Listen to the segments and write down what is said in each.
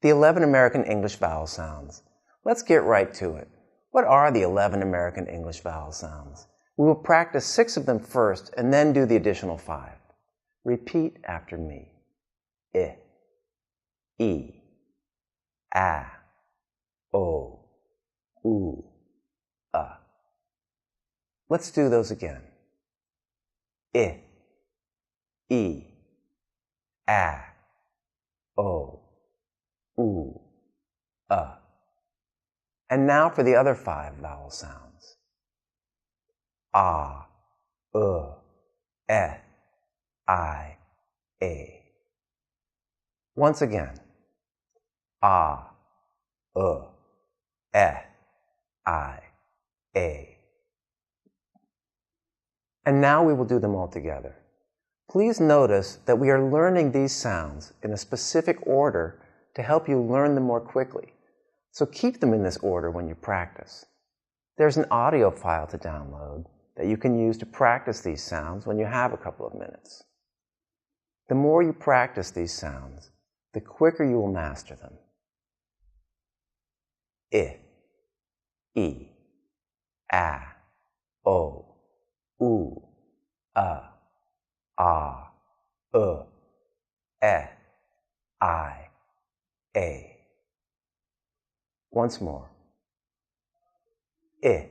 The 11 American English vowel sounds. Let's get right to it. What are the 11 American English vowel sounds? We will practice 6 of them first and then do the additional 5. Repeat after me. I, E, A, O, U, A. Let's do those again. I, E, A, O, U, A. And now for the other 5 vowel sounds. A, E, I, A. Once again. A, E, I, A. And now we will do them all together. Please notice that we are learning these sounds in a specific order to help you learn them more quickly. So keep them in this order when you practice. There's an audio file to download that you can use to practice these sounds when you have a couple of minutes. The more you practice these sounds, the quicker you will master them. I, E, A, O, U, A, E, I, A. Once more. I,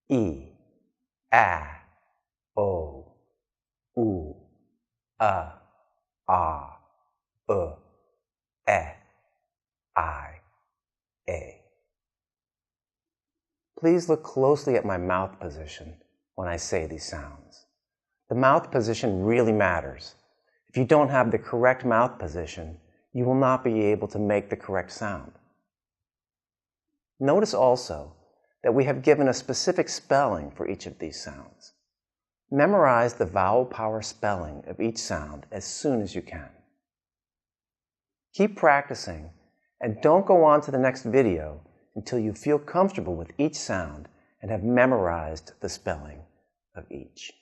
E, A, O, U, A, E, I, A. Please look closely at my mouth position when I say these sounds. The mouth position really matters. If you don't have the correct mouth position, you will not be able to make the correct sound. Notice also that we have given a specific spelling for each of these sounds. Memorize the vowel power spelling of each sound as soon as you can. Keep practicing and don't go on to the next video until you feel comfortable with each sound and have memorized the spelling of each.